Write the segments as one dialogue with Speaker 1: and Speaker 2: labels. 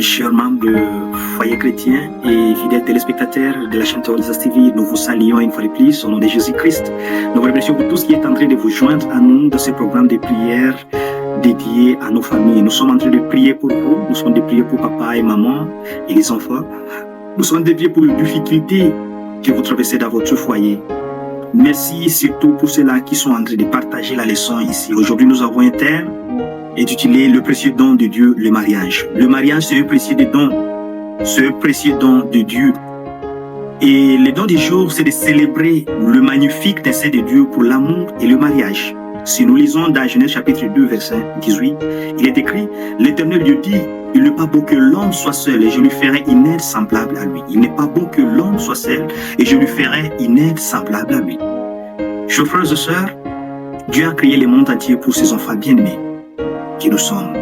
Speaker 1: Chers membres de Foyer Chrétien et fidèles téléspectateurs de la chaîne Théolisa TV, nous vous saluons une fois de plus au nom de Jésus-Christ. Nous vous remercions pour tout ce qui est en train de vous joindre à nous dans ce programme de prière dédié à nos familles. Nous sommes en train de prier pour vous, nous sommes en train de prier pour papa et maman et les enfants. Nous sommes en train de prier pour les difficultés que vous traversez dans votre foyer. Merci surtout pour ceux-là qui sont en train de partager la leçon ici. Aujourd'hui, nous avons un thème intitulé Le précieux don de Dieu, le mariage. Le mariage, c'est un précieux don. C'est un précieux don de Dieu. Et le don du jour, c'est de célébrer le magnifique dessein de Dieu pour l'amour et le mariage. Si nous lisons dans Genèse chapitre 2, verset 18, il est écrit, l'Éternel Dieu dit, il n'est pas bon que l'homme soit seul et je lui ferai une aide semblable à lui. Il n'est pas bon que l'homme soit seul et je lui ferai une aide semblable à lui. Chers frères et sœurs, Dieu a créé le monde entier pour ses enfants bien-aimés qui nous sommes.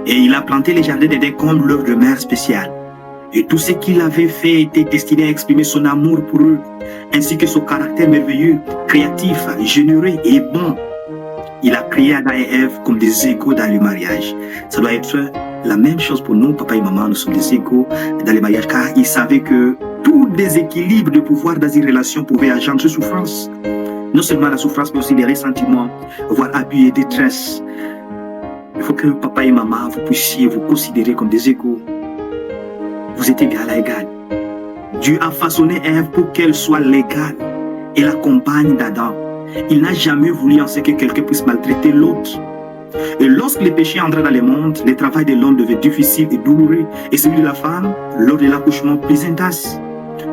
Speaker 1: Et il a planté les jardins d'Éden comme leur demeure spéciale. Et tout ce qu'il avait fait était destiné à exprimer son amour pour eux, ainsi que son caractère merveilleux, créatif, généreux et bon. Il a créé Adam et Ève comme des égaux dans le mariage. Ça doit être la même chose pour nous, papa et maman, nous sommes des égaux dans le mariage, car il savait que tout déséquilibre de pouvoir dans une relation pouvait engendrer souffrance. Non seulement la souffrance, mais aussi les ressentiments, voire abus et détresse. Il faut que papa et maman, vous puissiez vous considérer comme des égaux. Vous êtes égal à égal. Dieu a façonné Ève pour qu'elle soit l'égale et la compagne d'Adam. Il n'a jamais voulu en ce que quelqu'un puisse maltraiter l'autre. Et lorsque les péchés entraient dans le monde, le travail de l'homme devait difficile et douloureux, et celui de la femme, lors de l'accouchement, plus intense.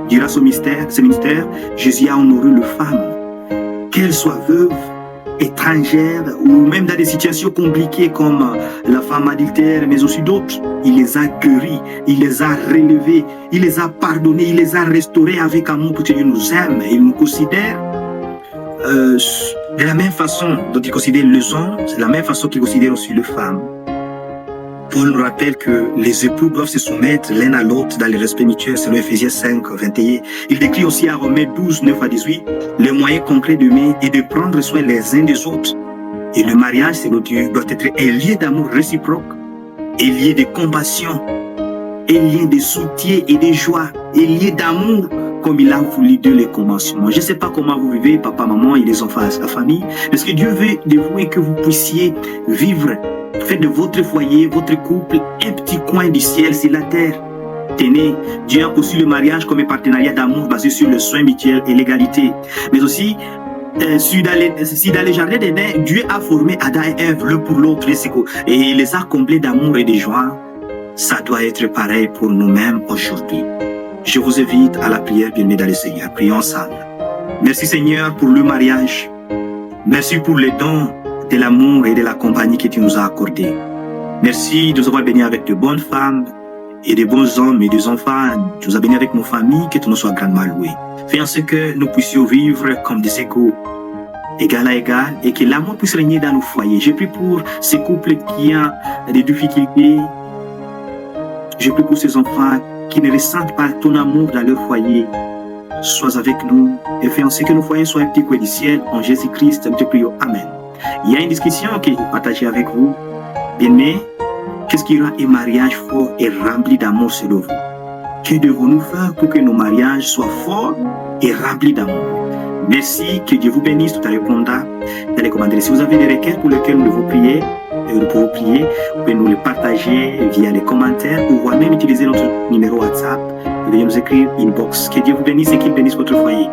Speaker 1: Durant ce ministère, Jésus a honoré les femmes, qu'elles soient veuves, étrangères ou même dans des situations compliquées comme la femme adultère, mais aussi d'autres. Il les a guéris, il les a relevés, il les a pardonnés, il les a restaurés avec amour parce qu'il nous aime et il nous considère de la même façon dont il considère les hommes, c'est la même façon qu'il considère aussi les femmes. Paul nous rappelle que les époux doivent se soumettre l'un à l'autre dans le respect mutuel, selon Ephésiens 5, 21. Il décrit aussi à Romains 12, 9 à 18, le moyen concret d'aimer et de prendre soin les uns des autres. Et le mariage, selon Dieu, doit être un lien d'amour réciproque, un lien de compassion, un lien de soutien et de joie, un lien d'amour, comme il a voulu Dieu les commencements. Je ne sais pas comment vous vivez, papa, maman et les enfants, la famille, parce que Dieu veut de vous et que vous puissiez vivre. Faites de votre foyer, votre couple, un petit coin du ciel sur la terre. Tenez, Dieu a conçu le mariage comme un partenariat d'amour basé sur le soin mutuel et l'égalité. Mais aussi, si dans les jardins d'Éden, Dieu a formé Adam et Ève l'un pour l'autre et il les a comblés d'amour et de joie, ça doit être pareil pour nous-mêmes aujourd'hui. Je vous invite à la prière bien-aimée dans le Seigneur. Prions ensemble. Merci Seigneur pour le mariage. Merci pour les dons de l'amour et de la compagnie que tu nous as accordé. Merci de nous avoir bénis avec de bonnes femmes et de bons hommes et des enfants. Tu nous as bénis avec nos familles, que tu nous sois grandement loué. Fais en sorte que nous puissions vivre comme des égaux, égal à égal, et que l'amour puisse régner dans nos foyers. Je prie pour ces couples qui ont des difficultés. Je prie pour ces enfants qui ne ressentent pas ton amour dans leur foyer. Sois avec nous et fais en sorte que nos foyers soient un petit coin du ciel. En Jésus-Christ, nous te prions. Amen. Il y a une discussion que je vais partager avec vous. Bien-aimés, qu'est-ce qui rend un mariage fort et rempli d'amour selon vous? Que devons-nous faire pour que nos mariages soient forts et remplis d'amour? Merci, que Dieu vous bénisse. Tout à répondra dans les commentaires. Si vous avez des requêtes pour lesquelles nous devons prier, vous pouvez nous les partager via les commentaires ou voire même utiliser notre numéro WhatsApp. Vous pouvez nous écrire inbox. Que Dieu vous bénisse et qu'il bénisse votre foyer.